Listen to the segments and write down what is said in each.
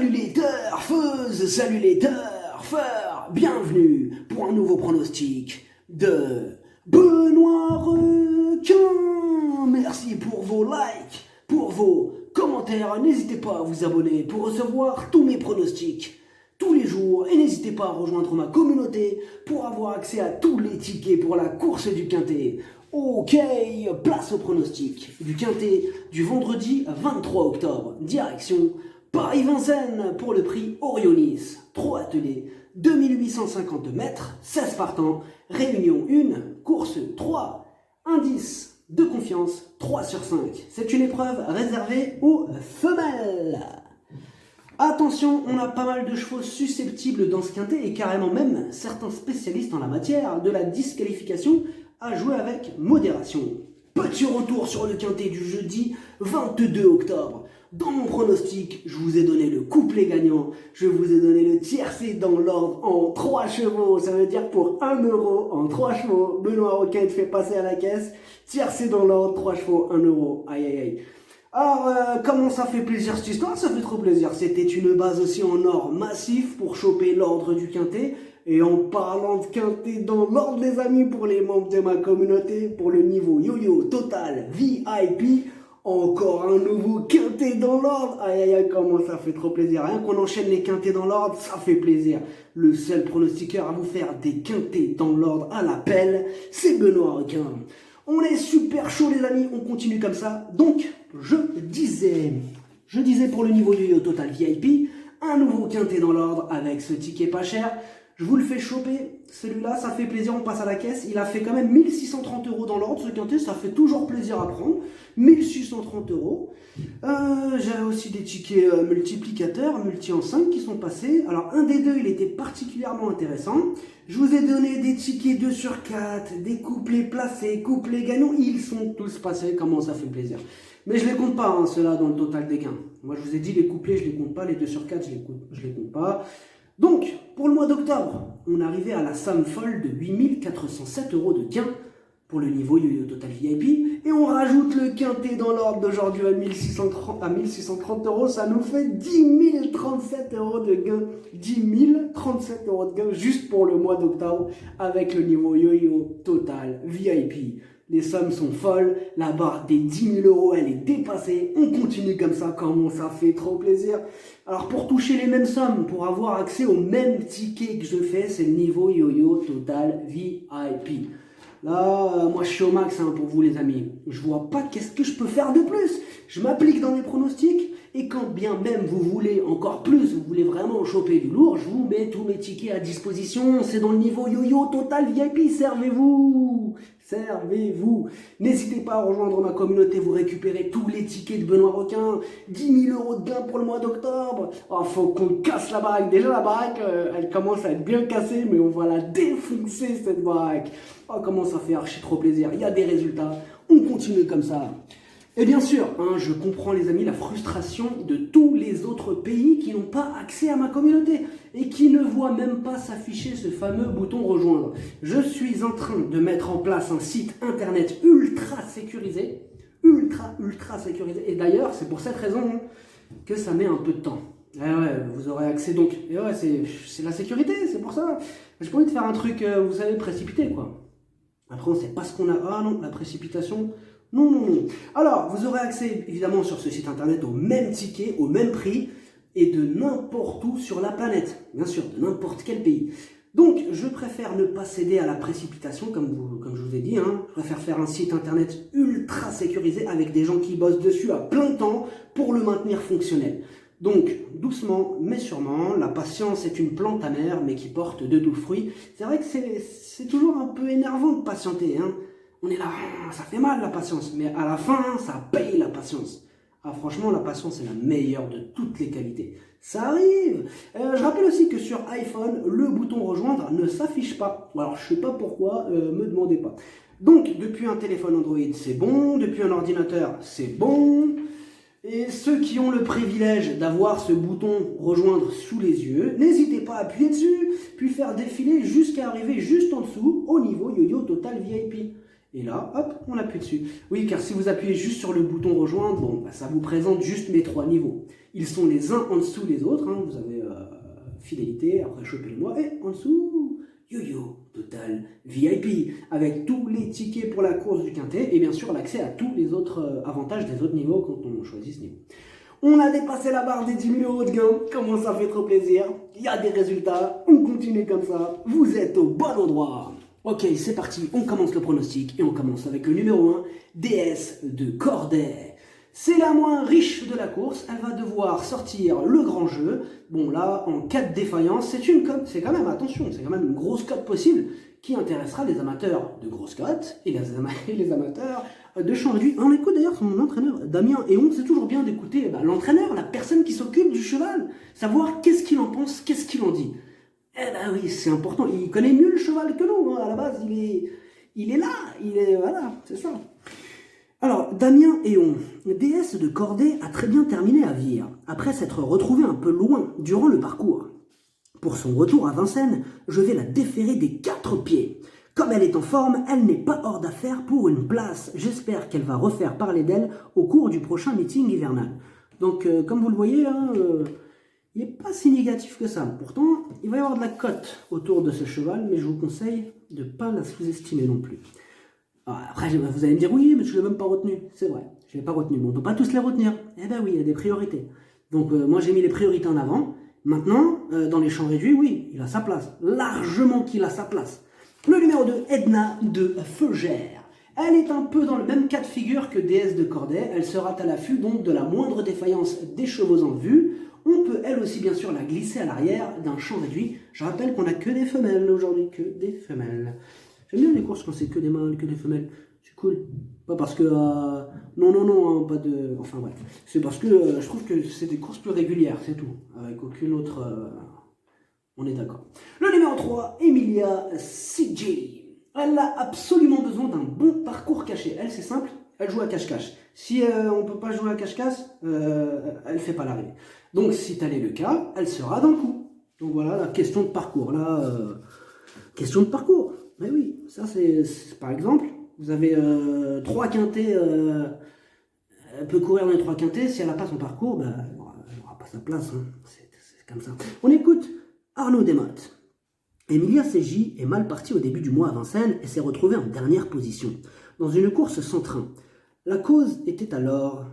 Salut les turfeuses, salut les turfeurs, bienvenue pour un nouveau pronostic de Benoît Requin. Merci pour vos likes, pour vos commentaires, n'hésitez pas à vous abonner pour recevoir tous mes pronostics tous les jours et n'hésitez pas à rejoindre ma communauté pour avoir accès à tous les tickets pour la course du Quintet. Ok, place au pronostic du Quintet du vendredi 23 octobre, direction Paris-Vincennes pour le prix Orionis, 3 attelés, 2850 mètres, 16 partants, réunion 1, course 3, indice de confiance 3 sur 5. C'est une épreuve réservée aux femelles. Attention, on a pas mal de chevaux susceptibles dans ce quintet et carrément même certains spécialistes en la matière de la disqualification à jouer avec modération. Petit retour sur le quintet du jeudi 22 octobre. Dans mon pronostic, je vous ai donné le couplet gagnant, je vous ai donné le tiercé dans l'ordre en 3 chevaux. Ça veut dire pour 1 euro en 3 chevaux, Benoît Requin te fait passer à la caisse. Tiercé dans l'ordre, 3 chevaux, 1 euro. Aïe aïe aïe. Alors, comment ça fait plaisir cette histoire? Ça fait trop plaisir. C'était une base aussi en or massif pour choper l'ordre du quintet. Et en parlant de quintet dans l'ordre, les amis, pour les membres de ma communauté, pour le niveau yo-yo total VIP, encore un nouveau quintet dans l'ordre. Aïe aïe aïe, comment ça fait trop plaisir. Rien qu'on enchaîne les quintets dans l'ordre, ça fait plaisir. Le seul pronostiqueur à vous faire des quintets dans l'ordre à l'appel, c'est Benoît Requin. On est super chaud les amis, on continue comme ça. Donc, je disais pour le niveau yo-yo total VIP, un nouveau quintet dans l'ordre avec ce ticket pas cher. Je vous le fais choper, celui-là, ça fait plaisir, on passe à la caisse. Il a fait quand même 1630 € dans l'ordre, ce quintet, ça fait toujours plaisir à prendre. 1630 €. J'avais aussi des tickets multiplicateurs, multi en 5 qui sont passés. Alors, un des deux, il était particulièrement intéressant. Je vous ai donné des tickets 2 sur 4, des couplets placés, couplets gagnants. Ils sont tous passés, comment ça fait plaisir. Mais je les compte pas, hein, ceux-là, dans le total des gains. Moi, je vous ai dit, les couplets, je les compte pas. Les 2 sur 4, je les compte pas. Donc, pour le mois d'octobre, on arrivait à la somme folle de 8407 € de gains pour le niveau yo-yo total VIP. Et on rajoute le quintet dans l'ordre d'aujourd'hui à 1630 €. Ça nous fait 10 037 € de gains. 10 037 € de gains juste pour le mois d'octobre avec le niveau yo-yo total VIP. Les sommes sont folles, la barre des 10 000 €, elle est dépassée. On continue comme ça, comment ça fait trop plaisir. Alors pour toucher les mêmes sommes, pour avoir accès aux mêmes tickets que je fais, c'est le niveau yo-yo total VIP. Là, moi je suis au max hein, pour vous les amis. Je vois pas qu'est-ce que je peux faire de plus. Je m'applique dans les pronostics et quand bien même vous voulez encore plus, vous voulez vraiment choper du lourd, je vous mets tous mes tickets à disposition. C'est dans le niveau yo-yo total VIP, servez-vous. N'hésitez pas à rejoindre ma communauté, vous récupérez tous les tickets de Benoît Requin. 10 000 € de gains pour le mois d'octobre. Oh, faut qu'on casse la baraque. Déjà la baraque, elle commence à être bien cassée, mais on va la défoncer cette baraque. Oh, comment ça fait archi trop plaisir. Il y a des résultats, on continue comme ça. Et bien sûr, hein, je comprends les amis la frustration de tous les autres pays qui n'ont pas accès à ma communauté et qui ne voient même pas s'afficher ce fameux bouton rejoindre. Je suis en train de mettre en place un site internet ultra sécurisé, ultra sécurisé. Et d'ailleurs, c'est pour cette raison que ça met un peu de temps. Eh ouais, vous aurez accès donc. Et ouais, c'est la sécurité, c'est pour ça. J'ai pas envie de faire un truc, vous savez, précipité quoi. Après, on sait pas ce qu'on a. Ah non, la précipitation. Non. Alors, vous aurez accès évidemment sur ce site internet au même ticket, au même prix et de n'importe où sur la planète. Bien sûr, de n'importe quel pays. Donc, je préfère ne pas céder à la précipitation, comme je vous ai dit. Hein. Je préfère faire un site internet ultra sécurisé avec des gens qui bossent dessus à plein temps pour le maintenir fonctionnel. Donc, doucement mais sûrement, la patience est une plante amère mais qui porte de doux fruits. C'est vrai que c'est toujours un peu énervant de patienter. Hein. On est là, ça fait mal la patience, mais à la fin, ça paye la patience. Ah franchement, la patience est la meilleure de toutes les qualités. Ça arrive. Je rappelle aussi que sur iPhone, le bouton rejoindre ne s'affiche pas. Alors je sais pas pourquoi, me demandez pas. Donc depuis un téléphone Android, c'est bon. Depuis un ordinateur, c'est bon. Et ceux qui ont le privilège d'avoir ce bouton rejoindre sous les yeux, n'hésitez pas à appuyer dessus, puis faire défiler jusqu'à arriver juste en dessous au niveau yo-yo total VIP. Et là, hop, on appuie dessus. Oui, car si vous appuyez juste sur le bouton rejoindre, bon, bah, ça vous présente juste mes 3 niveaux. Ils sont les uns en dessous des autres. Hein. Vous avez fidélité, après chopez-le-moi. Et en dessous, Yo-Yo Total VIP. Avec tous les tickets pour la course du quintet. Et bien sûr, l'accès à tous les autres avantages des autres niveaux quand on choisit ce niveau. On a dépassé la barre des 10 000 euros de gain. Comment ça fait trop plaisir. Il y a des résultats. On continue comme ça. Vous êtes au bon endroit. Ok, c'est parti. On commence le pronostic. Et on commence avec le numéro 1, DS de Corday. C'est la moins riche de la course. Elle va devoir sortir le grand jeu. Bon, là, en cas de défaillance, c'est une cote. C'est quand même, attention, c'est quand même une grosse cote possible qui intéressera les amateurs de grosses cotes et les amateurs de champ réduit. On écoute d'ailleurs son entraîneur, Damien, et c'est toujours bien d'écouter l'entraîneur, la personne qui s'occupe du cheval, savoir qu'est-ce qu'il en pense, qu'est-ce qu'il en dit. Eh ben oui, c'est important. Il connaît mieux le cheval que nous. Hein. À la base, il est là. Voilà, c'est ça. Alors, Damien Héon, DS de Corday, a très bien terminé à Vire, après s'être retrouvé un peu loin durant le parcours. Pour son retour à Vincennes, je vais la déférer des 4 pieds. Comme elle est en forme, elle n'est pas hors d'affaire pour une place. J'espère qu'elle va refaire parler d'elle au cours du prochain meeting hivernal. Donc, comme vous le voyez, là, il n'est pas si négatif que ça. Pourtant, il va y avoir de la cote autour de ce cheval, mais je vous conseille de ne pas la sous-estimer non plus. Alors, après, vous allez me dire, oui, mais je ne l'ai même pas retenu. C'est vrai, je ne l'ai pas retenu, mais on ne peut pas tous les retenir. Eh ben oui, il y a des priorités. Donc, moi, j'ai mis les priorités en avant. Maintenant, dans les champs réduits, oui, il a sa place. Largement qu'il a sa place. Le numéro 2, Edna de Feugère. Elle est un peu dans le même cas de figure que DS de Corday. Elle sera à l'affût donc de la moindre défaillance des chevaux en vue. On peut elle aussi bien sûr la glisser à l'arrière d'un champ réduit. Je rappelle qu'on n'a que des femelles aujourd'hui, que des femelles. J'aime bien les courses quand c'est que des mâles, que des femelles. C'est cool. Pas parce que... non, hein, pas de... Enfin bref. C'est parce que je trouve que c'est des courses plus régulières, c'est tout. Avec aucune autre... On est d'accord. Le numéro 3, Emilia CJ. Elle a absolument besoin d'un bon parcours caché. Elle, c'est simple, elle joue à cache-cache. Si on ne peut pas jouer à cache-cache, elle ne fait pas l'arrivée. Donc, si tel est le cas, elle sera dans le coup. Donc voilà, la question de parcours. Là, question de parcours. Mais oui, ça c'est par exemple, vous avez 3 quintés, elle peut courir dans les 3 quintés. Si elle n'a pas son parcours, ben, elle n'aura pas sa place. Hein. C'est comme ça. On écoute Arnaud Desmottes. Emilia CJ est mal partie au début du mois à Vincennes et s'est retrouvée en dernière position, dans une course sans train. La cause était alors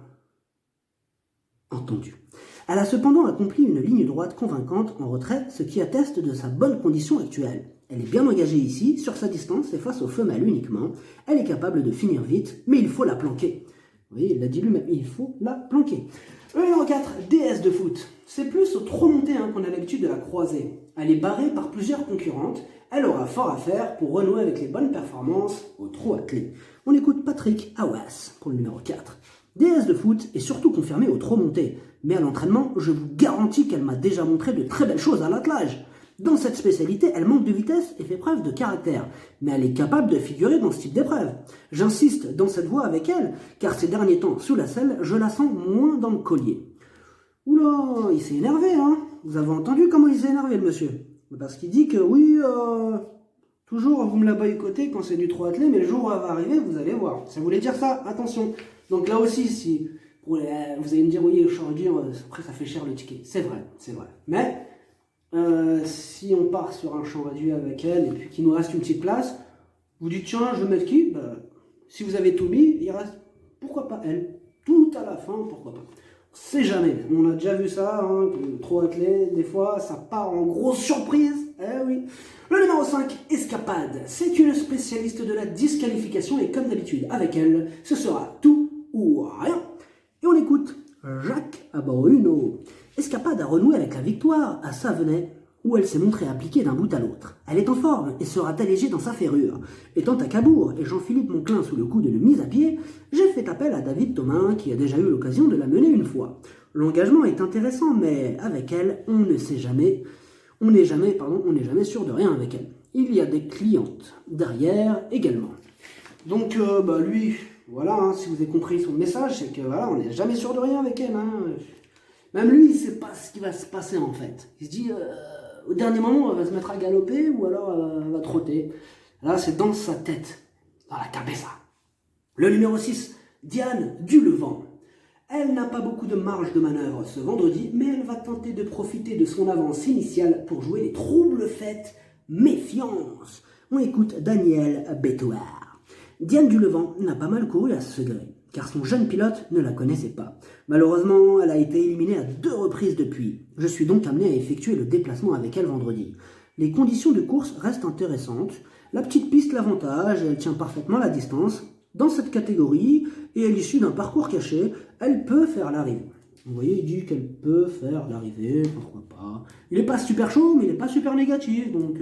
entendue. Elle a cependant accompli une ligne droite convaincante en retrait, ce qui atteste de sa bonne condition actuelle. Elle est bien engagée ici, sur sa distance et face aux femelles uniquement. Elle est capable de finir vite, mais il faut la planquer. Oui, il l'a dit lui-même, il faut la planquer. Le numéro 4, DS de foot. C'est plus au trot monté qu'on a l'habitude de la croiser. Elle est barrée par plusieurs concurrentes. Elle aura fort à faire pour renouer avec les bonnes performances au trot attelé. On écoute Patrick Awas pour le numéro 4. DS de foot est surtout confirmée au trot monté. Mais à l'entraînement, je vous garantis qu'elle m'a déjà montré de très belles choses à l'attelage. Dans cette spécialité, elle manque de vitesse et fait preuve de caractère, mais elle est capable de figurer dans ce type d'épreuve. J'insiste dans cette voie avec elle, car ces derniers temps, sous la selle, je la sens moins dans le collier. Oula, il s'est énervé, hein. Vous avez entendu comment il s'est énervé, le monsieur? Parce qu'il dit que oui, toujours vous me la boycottez quand c'est du trot attelé, mais le jour où elle va arriver, vous allez voir. Ça voulait dire ça, attention. Donc là aussi, si vous allez me dire, oui, je suis dire, après ça fait cher le ticket. C'est vrai, c'est vrai. Mais... si on part sur un champ réduit avec elle et puis qu'il nous reste une petite place, vous dites tiens je vais mettre qui, si vous avez tout mis, il reste pourquoi pas elle, tout à la fin, pourquoi pas. On sait jamais, on a déjà vu ça, trop attelé, des fois ça part en grosse surprise, eh oui. Le numéro 5, Escapade, c'est une spécialiste de la disqualification et comme d'habitude avec elle, ce sera tout ou rien. Et on écoute Jacques Bruno. Escapade a renoué avec la victoire à Savenay, où elle s'est montrée appliquée d'un bout à l'autre. Elle est en forme et sera allégée dans sa ferrure. Étant à Cabourg et Jean-Philippe Monclin sous le coup d'une mise à pied, j'ai fait appel à David Thomas qui a déjà eu l'occasion de la mener une fois. L'engagement est intéressant, mais avec elle, on n'est jamais sûr de rien avec elle. Il y a des clientes derrière également. Donc lui, voilà, si vous avez compris son message, c'est que voilà, on n'est jamais sûr de rien avec elle. Même lui, il ne sait pas ce qui va se passer en fait. Il se dit, au dernier moment, elle va se mettre à galoper ou alors elle va trotter. Là, c'est dans sa tête, dans la cabeza. Le numéro 6, Diane Dulevant. Elle n'a pas beaucoup de marge de manœuvre ce vendredi, mais elle va tenter de profiter de son avance initiale pour jouer les troubles faits. Méfiance. On écoute Daniel Bétoir. Diane Dulevant n'a pas mal couru à ce gré, car son jeune pilote ne la connaissait pas. Malheureusement, elle a été éliminée à 2 reprises depuis. Je suis donc amené à effectuer le déplacement avec elle vendredi. Les conditions de course restent intéressantes. La petite piste l'avantage et elle tient parfaitement la distance. Dans cette catégorie, et à l'issue d'un parcours caché, elle peut faire l'arrivée. Vous voyez, il dit qu'elle peut faire l'arrivée, pourquoi pas. Il n'est pas super chaud, mais il n'est pas super négatif, donc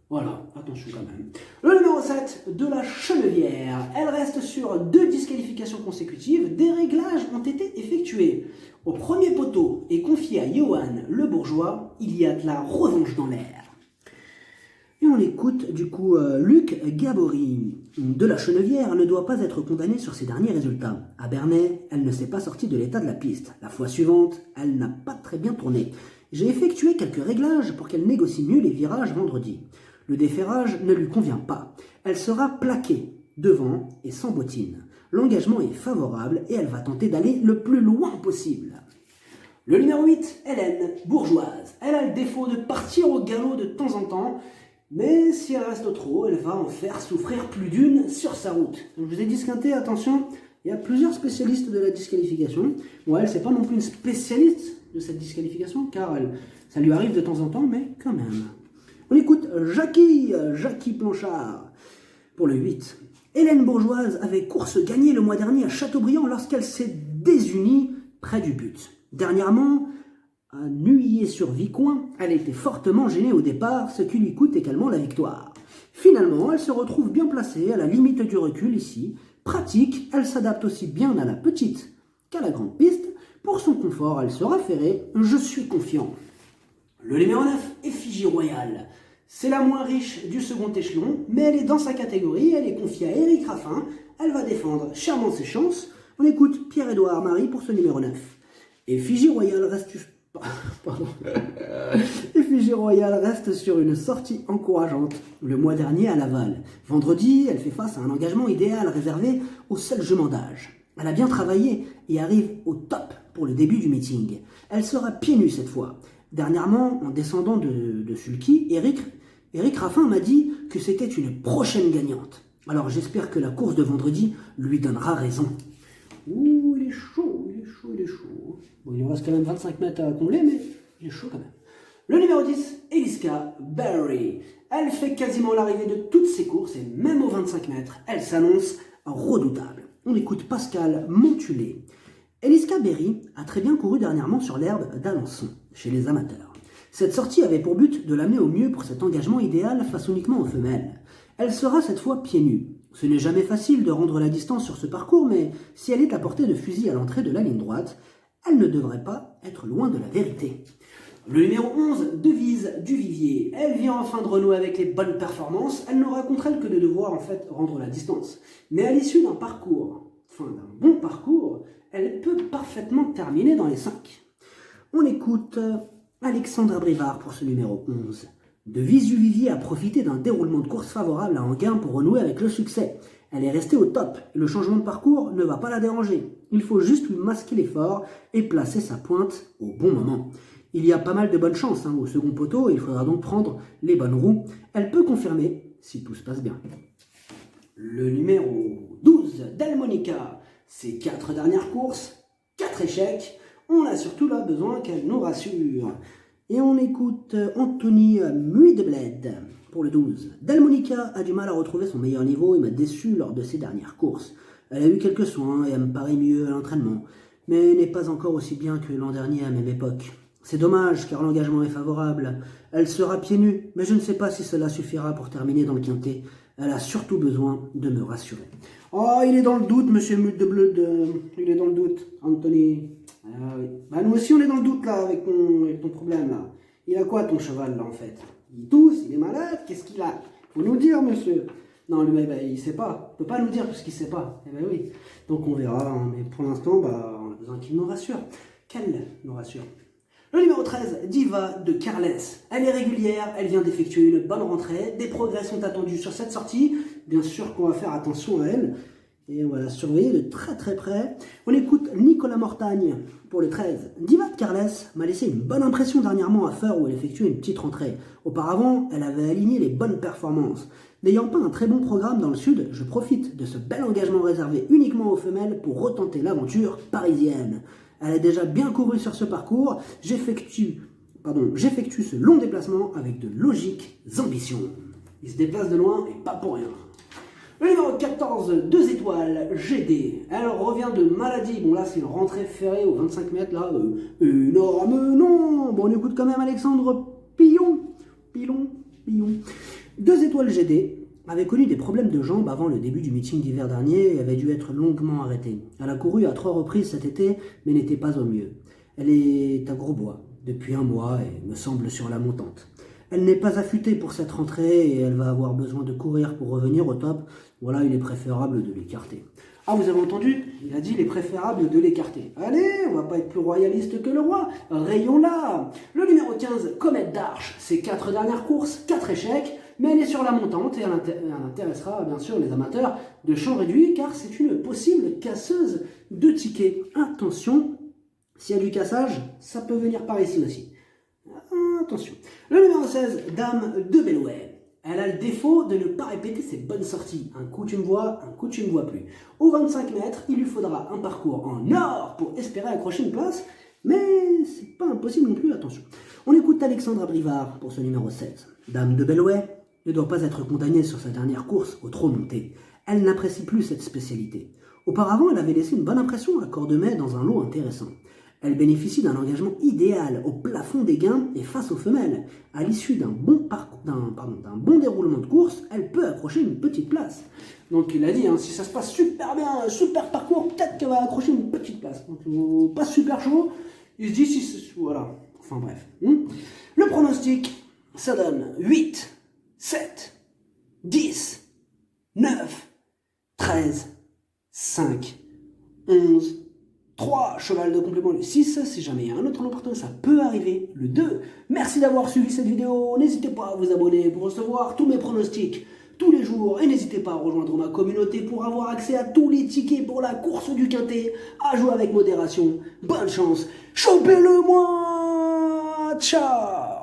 voilà, attention quand même. Le numéro 7 de la Chenevière, elle reste sur 2 disqualifications consécutives, des réglages ont été effectués. Au premier poteau et confié à Johan Le Bourgeois, il y a de la revanche dans l'air. Et on écoute du coup Luc Gabory. De la Chenevière ne doit pas être condamnée sur ses derniers résultats. À Bernay, elle ne s'est pas sortie de l'état de la piste. La fois suivante, elle n'a pas très bien tourné. J'ai effectué quelques réglages pour qu'elle négocie mieux les virages vendredi. Le déferrage ne lui convient pas. Elle sera plaquée devant et sans bottine. L'engagement est favorable et elle va tenter d'aller le plus loin possible. Le numéro 8, Hélène Bourgeoise. Elle a le défaut de partir au galop de temps en temps, mais si elle reste trop, elle va en faire souffrir plus d'une sur sa route. Donc je vous ai disquinté, attention, il y a plusieurs spécialistes de la disqualification. Bon, elle, c'est pas non plus une spécialiste de cette disqualification, car ça lui arrive de temps en temps, mais quand même. On écoute Jackie Planchard pour le 8. Hélène Bourgeoise avait course gagnée le mois dernier à Châteaubriand lorsqu'elle s'est désunie près du but. Dernièrement, à Nuillé-sur-Vicoin, elle était fortement gênée au départ, ce qui lui coûte également la victoire. Finalement, elle se retrouve bien placée à la limite du recul ici. Pratique, elle s'adapte aussi bien à la petite qu'à la grande piste. Pour son confort, elle sera ferrée, je suis confiant. Le numéro 9, Effigie Royale. C'est la moins riche du second échelon, mais elle est dans sa catégorie, elle est confiée à Éric Raffin. Elle va défendre chèrement ses chances. On écoute Pierre-Édouard Marie pour ce numéro 9. Effigie Royale reste sur une sortie encourageante le mois dernier à Laval. Vendredi, elle fait face à un engagement idéal réservé aux seuls juments d'âge. Elle a bien travaillé et arrive au top pour le début du meeting. Elle sera pieds nus cette fois. Dernièrement, en descendant de Sulky, Éric Raffin m'a dit que c'était une prochaine gagnante. Alors j'espère que la course de vendredi lui donnera raison. Ouh, il est chaud. Bon, il nous reste quand même 25 mètres à combler, mais il est chaud quand même. Le numéro 10, Eliska Berry. Elle fait quasiment l'arrivée de toutes ses courses, et même aux 25 mètres, elle s'annonce redoutable. On écoute Pascal Montulé. Eliska Berry a très bien couru dernièrement sur l'herbe d'Alençon, chez les amateurs. Cette sortie avait pour but de l'amener au mieux pour cet engagement idéal face uniquement aux femelles. Elle sera cette fois pieds nus. Ce n'est jamais facile de rendre la distance sur ce parcours, mais si elle est à portée de fusil à l'entrée de la ligne droite, elle ne devrait pas être loin de la vérité. Le numéro 11, Devise du Vivier. Elle vient enfin de renouer avec les bonnes performances. Elle n'aura contre elle que de devoir en fait rendre la distance. Mais à l'issue d'un bon parcours, elle peut parfaitement terminer dans les 5. On écoute Alexandre Brivard pour ce numéro 11. Devise du Vivier a profité d'un déroulement de course favorable à Anguin pour renouer avec le succès. Elle est restée au top et le changement de parcours ne va pas la déranger. Il faut juste lui masquer l'effort et placer sa pointe au bon moment. Il y a pas mal de bonnes chances au second poteau et il faudra donc prendre les bonnes roues. Elle peut confirmer si tout se passe bien. Le numéro 12, Delmonica. Ses 4 dernières courses, 4 échecs. On a surtout là besoin qu'elle nous rassure. Et on écoute Anthony Muidebled pour le 12. Delmonica a du mal à retrouver son meilleur niveau et m'a déçu lors de ses dernières courses. Elle a eu quelques soins et elle me paraît mieux à l'entraînement, mais n'est pas encore aussi bien que l'an dernier à même époque. C'est dommage car l'engagement est favorable. Elle sera pieds nus, mais je ne sais pas si cela suffira pour terminer dans le quintet. Elle a surtout besoin de me rassurer. Oh, il est dans le doute, monsieur Muidebled. Il est dans le doute, Anthony. Ah oui. Bah nous aussi on est dans le doute là avec ton problème là. Il a quoi ton cheval là en fait? Il tousse, il est malade, qu'est-ce qu'il a? Faut nous dire monsieur. Non le mec il sait pas, il peut pas nous dire parce qu'il sait pas. Eh ben oui. Donc on verra, mais pour l'instant on a besoin qu'il nous rassure. Qu'elle nous rassure. Le numéro 13, Diva de Carles. Elle est régulière, elle vient d'effectuer une bonne rentrée, des progrès sont attendus sur cette sortie. Bien sûr qu'on va faire attention à elle. Et on va la surveiller de très très près. On écoute Nicolas Mortagne pour le 13. Diva de Carles m'a laissé une bonne impression dernièrement à Feur où elle effectuait une petite rentrée. Auparavant, elle avait aligné les bonnes performances. N'ayant pas un très bon programme dans le sud, je profite de ce bel engagement réservé uniquement aux femelles pour retenter l'aventure parisienne. Elle a déjà bien couru sur ce parcours. J'effectue ce long déplacement avec de logiques ambitions. Il se déplace de loin et pas pour rien. Le numéro 14, 2 étoiles, GD. Elle revient de maladie. Bon, là, c'est une rentrée ferrée aux 25 mètres, là. Énorme, non. Bon, on écoute quand même Alexandre Pillon. 2 étoiles, GD avait connu des problèmes de jambes avant le début du meeting d'hiver dernier et avait dû être longuement arrêtée. Elle a couru à 3 reprises cet été, mais n'était pas au mieux. Elle est à Grosbois depuis un mois et me semble sur la montante. Elle n'est pas affûtée pour cette rentrée et elle va avoir besoin de courir pour revenir au top. Voilà, il est préférable de l'écarter. Ah, vous avez entendu? Il a dit il est préférable de l'écarter. Allez, on va pas être plus royaliste que le roi. Rayons là. Le numéro 15, Comète d'Arche. Ses 4 dernières courses, 4 échecs, mais elle est sur la montante et elle intéressera bien sûr les amateurs de champ réduit car c'est une possible casseuse de tickets. Attention, s'il y a du cassage, ça peut venir par ici aussi. Attention. Le numéro 16, Dame de Bellouet. Elle a le défaut de ne pas répéter ses bonnes sorties. Un coup tu me vois, un coup tu ne me vois plus. Au 25 mètres, il lui faudra un parcours en or pour espérer accrocher une place, mais c'est pas impossible non plus, attention. On écoute Alexandra Brivard pour ce numéro 16. Dame de Bellouet ne doit pas être condamnée sur sa dernière course au trop monté. Elle n'apprécie plus cette spécialité. Auparavant, elle avait laissé une bonne impression à Cordemais dans un lot intéressant. Elle bénéficie d'un engagement idéal au plafond des gains et face aux femelles. À l'issue d'un bon déroulement de course, elle peut accrocher une petite place. Donc il a dit, si ça se passe super bien, un super parcours, peut-être qu'elle va accrocher une petite place. Donc pas super chaud, il se dit, voilà, enfin bref. Le pronostic, ça donne 8, 7, 10, 9, 13, 5, 11, 3, cheval de complément le 6, si jamais il y a un autre nom partant, ça peut arriver le 2. Merci d'avoir suivi cette vidéo, n'hésitez pas à vous abonner pour recevoir tous mes pronostics tous les jours et n'hésitez pas à rejoindre ma communauté pour avoir accès à tous les tickets pour la course du quintet, à jouer avec modération. Bonne chance, chopez-le moi, ciao.